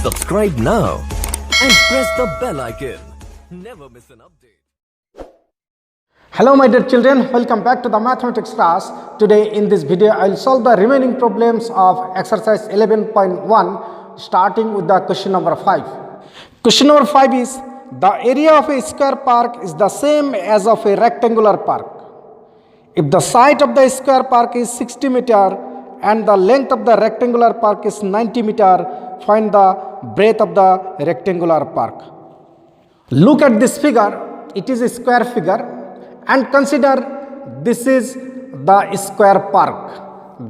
Subscribe now and press the bell icon. Never miss an update. Hello my dear children, welcome back to the mathematics class. Today in this video I will solve the remaining problems of exercise 11.1 starting with the question number 5. Question number 5 is the area of a square park is the same as of a rectangular park. If the side of the square park is 60 meter and the length of the rectangular park is 90 meter, find the breadth of the rectangular park. Look at this figure, it is a square figure. And consider this is the square park.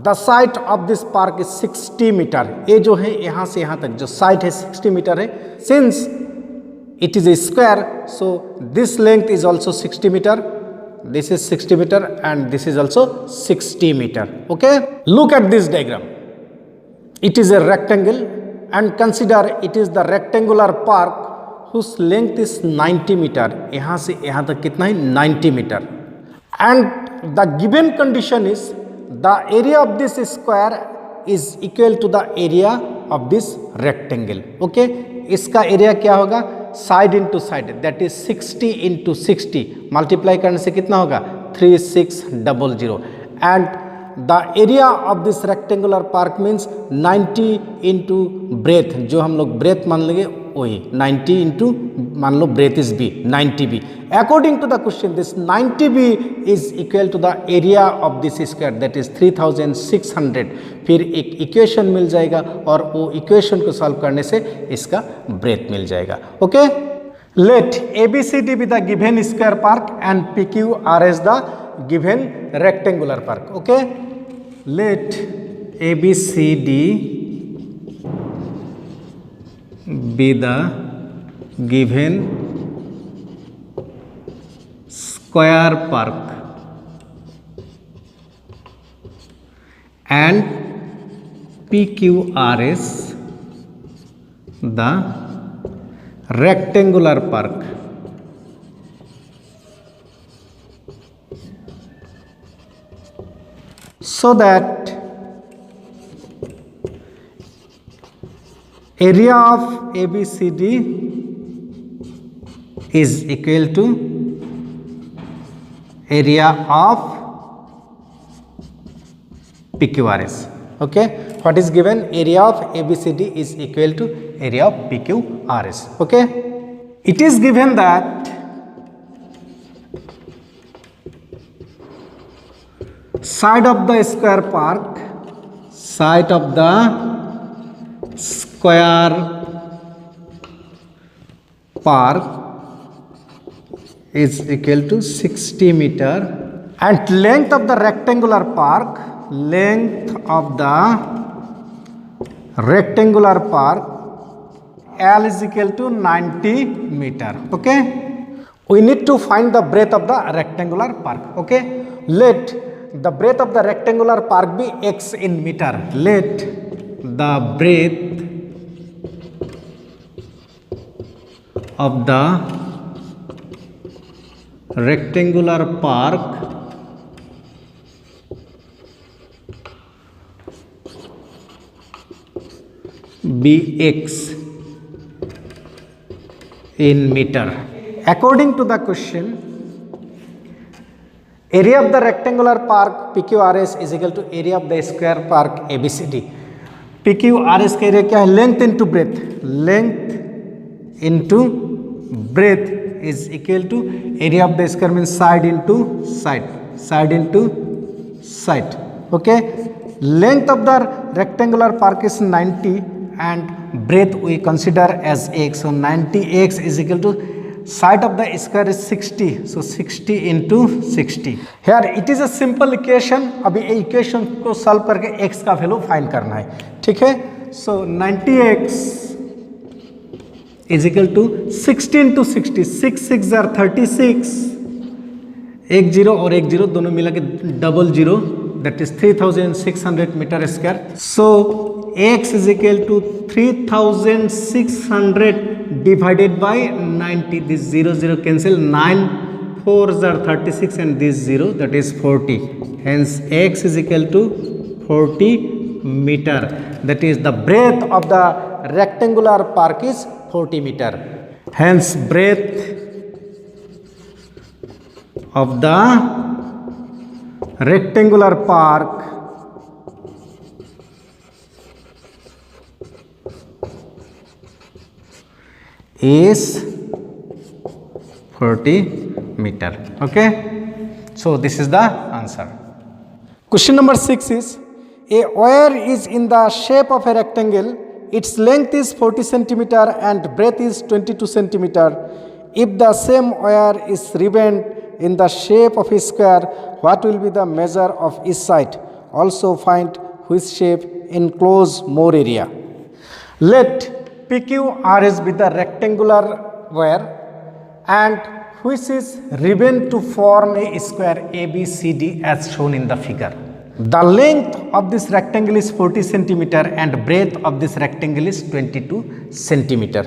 The side of this park is 60 meter. ये जो है यहाँ से यहाँ तक जो side है 60 meter है. Since it is a square, so this length is also 60 meter. This is 60 meter and this is also 60 meter. Okay. Look at this diagram. It is a rectangle and consider it is the rectangular park whose length is 90 meter. यहाँ से यहाँ तक कितना है 90 meter. And the given condition is the area of this square is equal to the area of this rectangle. Okay, इसका area क्या होगा? Side into side, that is 60 into 60. Multiply करने से कितना होगा? 3600. And the area of this rectangular park means 90 into breadth. जो हम लोग breadth मान लेंगे वही 90 into मान लो breadth is b 90b. According to the question, this 90b is equal to the area of this square, that is 3600. फिर एक equation मिल जाएगा और वो इक्वेशन को सॉल्व करने से इसका breadth मिल जाएगा. Okay? Let ABCD be the given square park and PQRS the given rectangular park. Okay? Let ABCD be the given square park and PQRS the rectangular park. So that area of ABCD is equal to area of PQRS. Okay, what is given? Area of ABCD is equal to area of PQRS. Okay, it is given that side of the square park, side of the square park is equal to 60 meter and length of the rectangular park, length of the rectangular park L is equal to 90 meter. Okay, we need to find the breadth of the rectangular park. Okay, let the breadth of the rectangular park be x in meter. Let the breadth of the rectangular park be x in meter. According to the question, area of the rectangular park PQRS is equal to area of the square park ABCD. PQRS का area क्या है? Length into breadth. Length into breadth is equal to area of the square means side into side, side into side. Okay, length of the rectangular park is 90 and breadth we consider as x. So 90x is equal to side of the square is 60, so 60 into 60. Here it is a simple equation. अभी ये equation को solve करके x का value find करना है. ठीक है, so 90x is equal to 60 into 60. 6 6 are 36. एक जीरो और एक जीरो दोनों मिला के double zero, that is 3600 meter square. So x is equal to 3600 divided by 90. This 0 0 cancel. 9 4s are 36 and this 0, that is 40. Hence x is equal to 40 meter. That is the breadth of the rectangular park is 40 meter. Hence breadth of the rectangular park is 40 meter. Okay, so this is the answer. Question number 6 is, a wire is in the shape of a rectangle. Its length is 40 centimeter and breadth is 22 centimeter. If the same wire is ribboned in the shape of a square, what will be the measure of each side? Also find which shape enclose more area. Let PQRS be the rectangular wire and which is ribbon to form a square ABCD as shown in the figure. The length of this rectangle is 40 centimeter and breadth of this rectangle is 22 centimeter.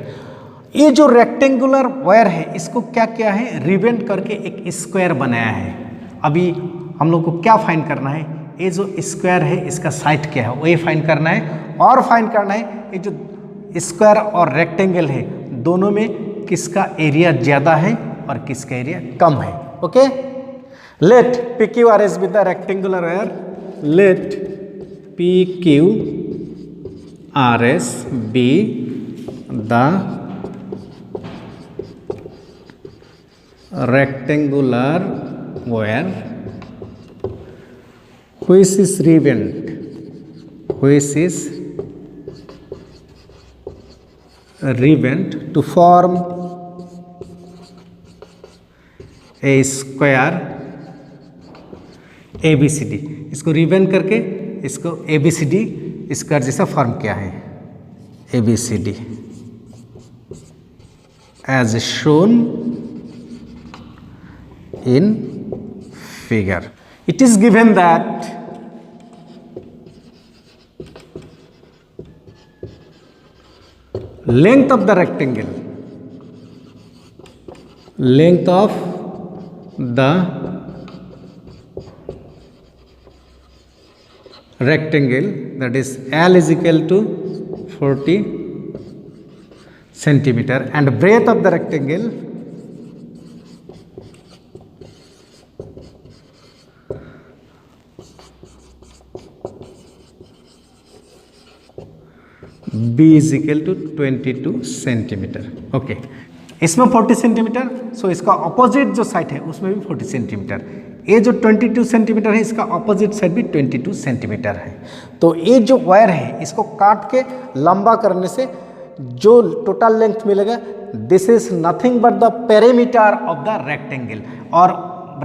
ये जो rectangular wire है इसको क्या किया है, रिबेंड करके एक square बनाया है. अभी हम लोग को क्या फाइंड करना है, ये जो स्क्वायर है इसका साइड क्या है वही फाइंड करना है, और फाइंड करना है ये जो स्क्वायर और रेक्टेंगल है दोनों में किसका एरिया ज़्यादा है और किसका एरिया कम है. Okay, let PQRS with the rectangular wire, let PQRS be the rectangular wire which is ribboned to form a square ABCD. इसको रिबन करके इसको ABCD स्क्वायर जैसा फॉर्म किया है, ABCD as shown in figure. It is given that length of the rectangle, length of the rectangle, that is L is equal to 40 centimeter and breadth of the rectangle B is equal to 22 centimetre. Okay, इसमें 40 centimetre, सो इसका opposite जो side है उसमें भी 40 centimetre. ये जो 22 centimetre है इसका ऑपोजिट साइड भी 22 सेंटीमीटर है. तो ये जो वायर है इसको काट के लंबा करने से जो टोटल लेंथ मिलेगा, this is nothing but the perimeter of the rectangle. और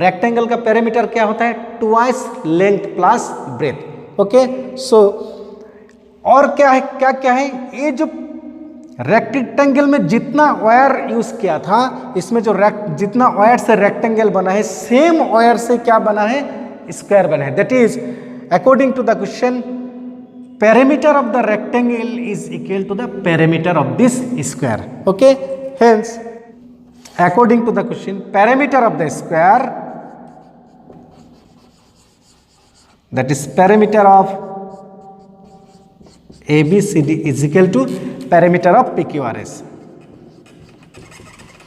रेक्टेंगल का पेरीमीटर क्या होता है, twice length plus breadth. Okay, so और क्या है, क्या है, ये जो रेक्टेंगल में जितना वायर यूज किया था इसमें जो जितना वायर से रेक्टेंगल बना है सेम वायर से क्या बना है, स्क्वायर बना है. That is according to the question perimeter of the rectangle is equal to the perimeter of this square. Okay, hence according to the question perimeter of the square, that is perimeter of ABCD is equal to perimeter of PQRS.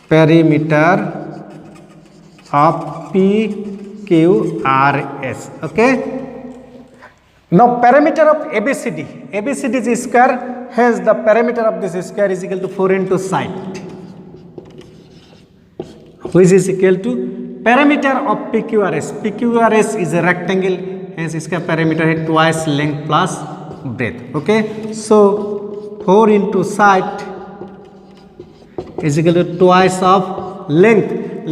Perimeter of PQRS. Okay. Now perimeter of ABCD. ABCD is square. Hence the perimeter of this square is equal to 4 into side, which is equal to perimeter of PQRS. PQRS is a rectangle. Hence इसका perimeter है twice length plus breadth. Okay, so 4 into side is equal to twice of length.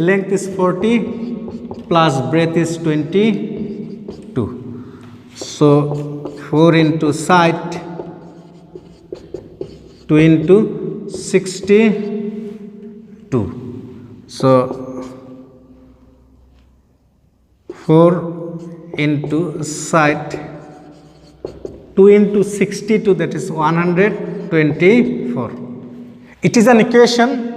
Length is 40 plus breadth is 22. So 4 into side, 2 into 62. So 4 into side, 2 into 62, that is 124. It is an equation.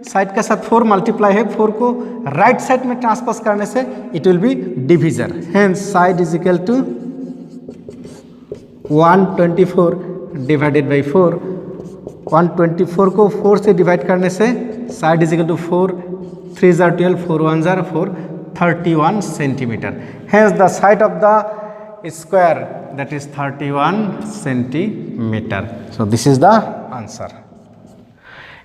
Side के साथ 4 multiply है, 4 को right side में transpose करने से it will be divisor. Hence side is equal to 124 divided by 4. 124 को 4 से divide करने से साइड इज इक्वल टू 4, 3 जार 12, 4 1 जार 4, 31 centimetre. Hence the side of the square, that is 31 centimeter. So this is the answer.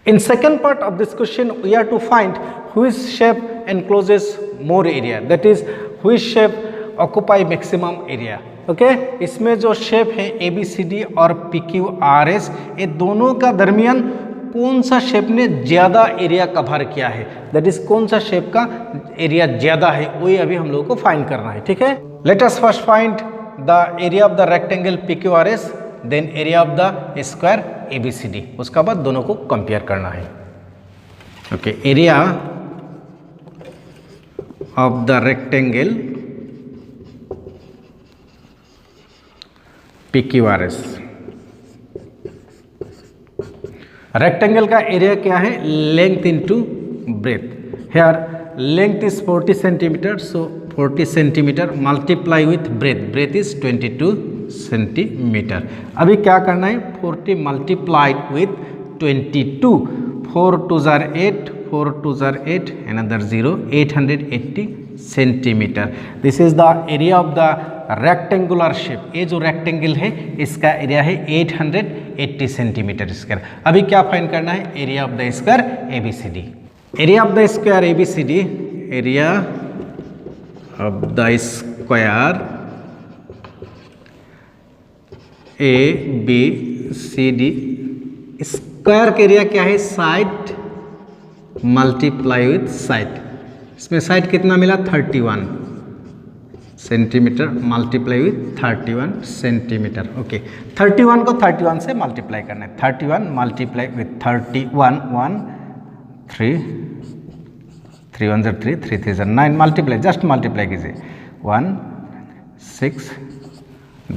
In second part of this question, we are to find which shape encloses more area, that is which shape occupy maximum area. Okay? इसमें जो shape है ABCD और PQRS, ये दोनों का दरमियान कौन सा शेप ने ज़्यादा एरिया कवर किया है, दैट इज कौन सा शेप का एरिया ज़्यादा है, वही अभी हम लोगों को फाइंड करना है. ठीक है, let us first find the area of the rectangle PQRS, then area of the square ABCD. उसका बाद दोनों को कंपेयर करना है. Okay, area of the rectangle PQRS. Rectangle का एरिया क्या है, length into breadth. Here length is 40 centimetre, so 40 centimetre multiply with breadth, breadth is 22 centimetre. अभी क्या करना है, 40 मल्टीप्लाइड विथ 22, 4 2 जार 8, 4 2 जार 8, another 0, 880 centimetre. This is the area of the rectangular shape. ये जो रेक्टेंगल है इसका एरिया है 880 सेंटीमीटर स्क्वायर. अभी क्या फाइंड करना है, area of the square ABCD. Area of the square ABCD, area of the square ABCD. Square का एरिया क्या है, साइड मल्टीप्लाई विथ साइड. इसमें साइड कितना मिला, 31 centimetre multiply with 31 centimetre. Okay, 31 को 31 से मल्टीप्लाई करना है. 31 multiply with 31, 1 3 3 1 3 3 3 9, multiply just multiply कीजिए. 1 6,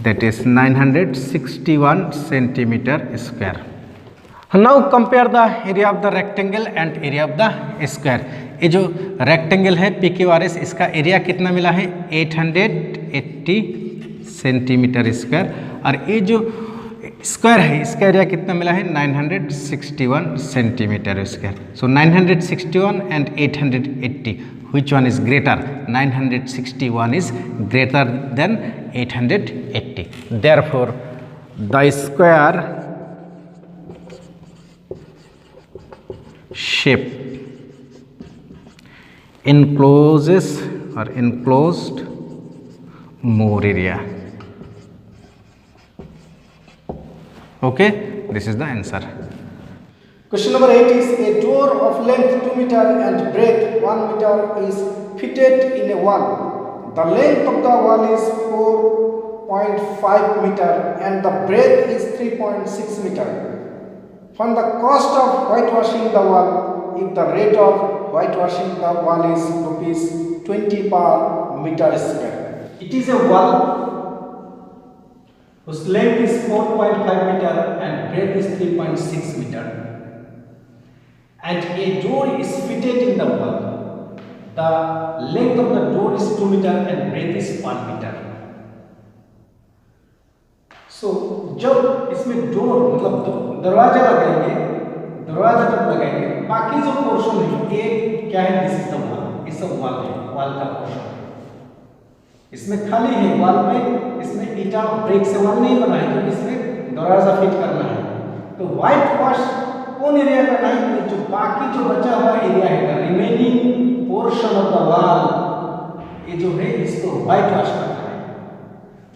that is 961 centimetre square. Now compare the area of the rectangle and area of the square. ये जो रेक्टेंगल है PQRS, इसका एरिया कितना मिला है, 880 सेंटीमीटर स्क्वायर. और ये जो स्क्वायर है इसका एरिया कितना मिला है, 961 centimetre square. So 961 and 880, which one is greater? 961 is greater than 880. Therefore, the square shape encloses or enclosed more area. Okay, this is the answer. Question number 8 is a door of length 2 meter and breadth 1 meter is fitted in a wall. The length of the wall is 4.5 meter and the breadth is 3.6 meter. Find the cost of whitewashing the wall if the rate of whitewashing the wall is ₹20 per meter square. It is a wall whose length is 4.5 meter and breadth is 3.6 meter. And a door is fitted in the wall. The length of the door is 2 meter and breadth is 1 meter. So, जब इसमें door मतलब दरवाजा लगाएंगे, दरवाजा जब लगाएंगे, बाकी जो पोर्शन है ये क्या है, दिस इज द वॉल. ये सब वॉल है, वॉल का पोर्शन. इसमें खाली है वॉल में, इसमें ईटा ब्रेक से वॉल नहीं बना है क्योंकि इसमें दरवाजा फिट करना है. तो व्हाइट वॉश कौन एरिया करना है, जो बाकी जो बचा हुआ एरिया है, remaining portion of the wall, ये जो है इसको व्हाइट वॉश करना है.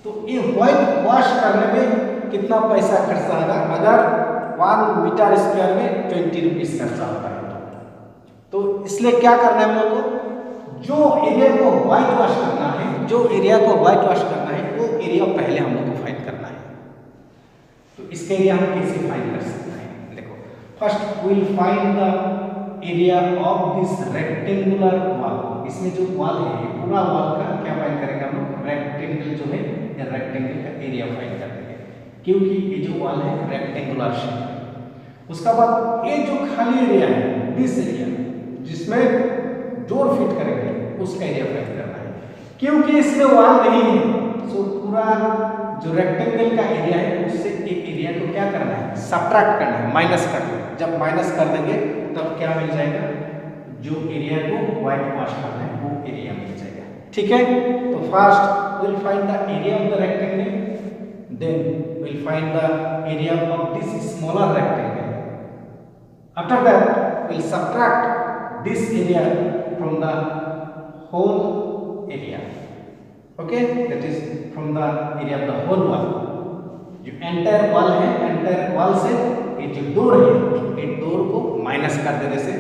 तो ये व्हाइट वॉश करने में कितना पैसा खर्चा आएगा, अगर 1 मीटर स्क्वायर में 20 रुपीज खर्चा होता है. तो इसलिए क्या करना है हम लोग को, जो एरिया को व्हाइट वॉश करना है, जो एरिया को व्हाइट वॉश करना है वो एरिया पहले हम लोग को फाइंड करना है. तो इसका एरिया हम कैसे फाइंड कर सकते हैं, देखो first we will find the area of this rectangular wall. इसमें जो वॉल है पूरा वॉल का क्या फाइंड करेंगे हम लोग, रेक्टेंगल जो है या रेक्टेंगल का एरिया फाइंड कर देंगे क्योंकि ये जो वॉल है रेक्टेंगुलर शेप है. उसका बाद ये जो खाली एरिया है, दिस एरिया जिसमें डोर फिट करेंगे उसका एरिया फाइंड करना है. क्योंकि इसमें वॉल नहीं है, सो पूरा जो रेक्टेंगल का एरिया है उससे एक एरिया को क्या करना है, सब्ट्रैक्ट करना है, माइनस करना है। जब माइनस कर देंगे तब क्या मिल जाएगा, जो एरिया को व्हाइट वॉश करना है वो एरिया मिल जाएगा। ठीक है, तो first will find the area of the rectangle, then will find the area of this smaller rectangle. After that will subtract this area from the whole area. Okay, that is from the area of the whole wall. जो entire wall है, entire wall से ये जो door है, ये door को minus कर देने से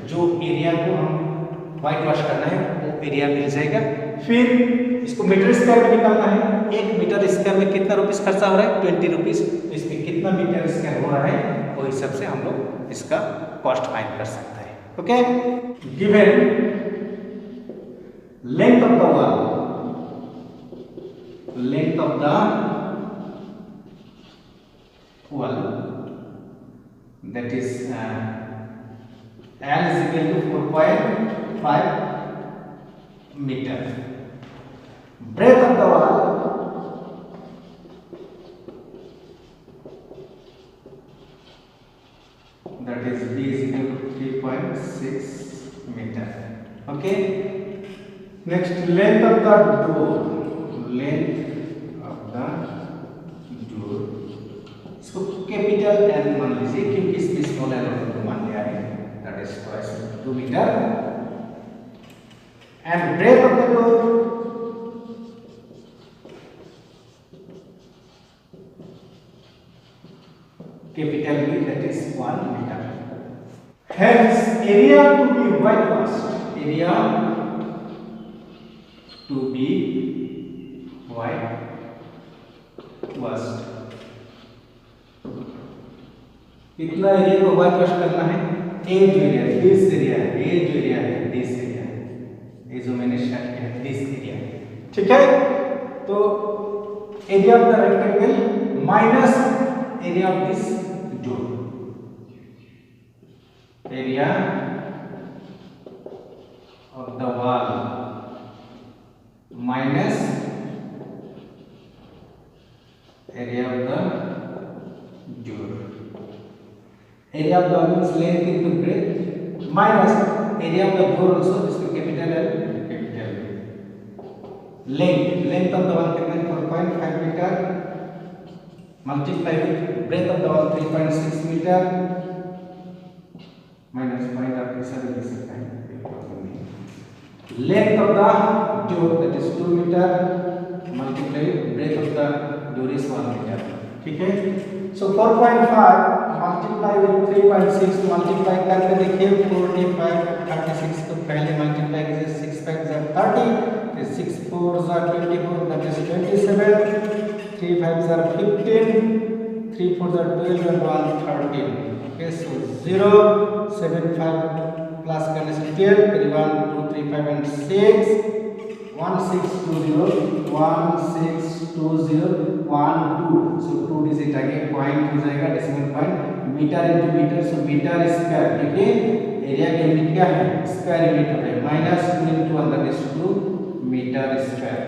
जो एरिया को हम व्हाइट वॉश करना है वो एरिया मिल जाएगा। फिर इसको मीटर स्क्वायर में निकालना है। 1 मीटर स्क्वायर में कितना रुपीस खर्चा हो रहा है, 20 रुपीस। तो इसमें कितना मीटर स्क्वायर हो रहा है वो हिसाब से हम लोग इसका कॉस्ट फाइंड कर सकते हैं। Okay, given length of the wall, length of the wall, that is L is equal to 4.5 meter. Breadth of the wall, that is B is equal to 3.6 meter. Okay, next length of the door, length of the door, इसको capital N मान लीजिए क्योंकि इसमें small N को मान लिया है, that is twice 2 metre. And breadth of the door, capital B, that is 1 metre. Hence area to be white washed, area to be white washed, कितना एरिया को व्हाइट वॉश करना है, ए जो एरिया है, दिस एरिया है, ए जो area है, this area है, ये जो मैंने शेयर किया है, दिस एरिया है। ठीक है, तो area of the rectangle minus area of this door, area of the wall minus area of the door. Area of the wall means length into breadth minus area of the door also, इसको capital L, capital L। length of the wall कितना है, 4.5 meter, multiply with breadth of the wall 3.6 meter minus point आप कैसा भी लिख सकते हैं। length of the door that is 2 meter multiply with breadth of the door is 1 meter। ठीक है, so 4.5 मल्टीप्लाई विद 3.6 मल्टीप्लाई करके देखिए 45 36 को पहले मल्टीप्लाई कीजिए, 6 5 जा 30, फिर 6 4 जा 24, दैट इज 27, 3 5 जा 15, 3 4 जा 12 and 1 13। ओके, सो 0 7 5 प्लस करने से 12, फिर 1 2 3 5 and 6 1620 1620 1 2, सो 2 डिजिट आगे पॉइंट हो जाएगा, decimal point, metre into metre, so metre square, क्योंकि एरिया की यूनिट क्या है, स्क्वायर यूनिट होता है, minus 2 into 1 that is 2 metre square.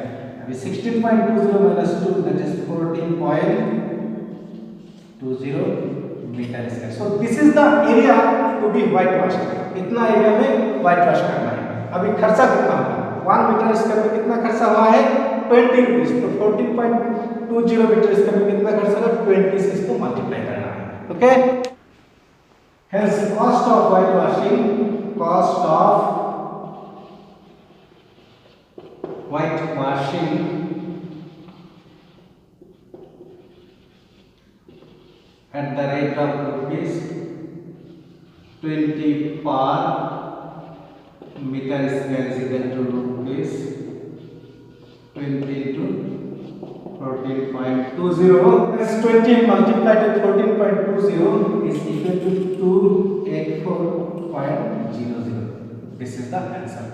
अभी 16.20 minus 2 that is 14.20 metre square. So this is the area to be white washed, इतना area में white wash करना है। अभी खर्चा कितना होगा, 1 मीटर स्क्वायर में कितना खर्चा हुआ है, 20 रुपीस, तो 14.20 मीटर स्क्वायर में कितना खर्चा होगा, 20 से इसको मल्टीप्लाई करना है। Okay, hence cost of white washing, cost of white washing at the rate of rupees 20 per metre square is equal to rupees 20 into 14.20, as 20 multiplied with 14.20 is equal to 284.00. This is the answer.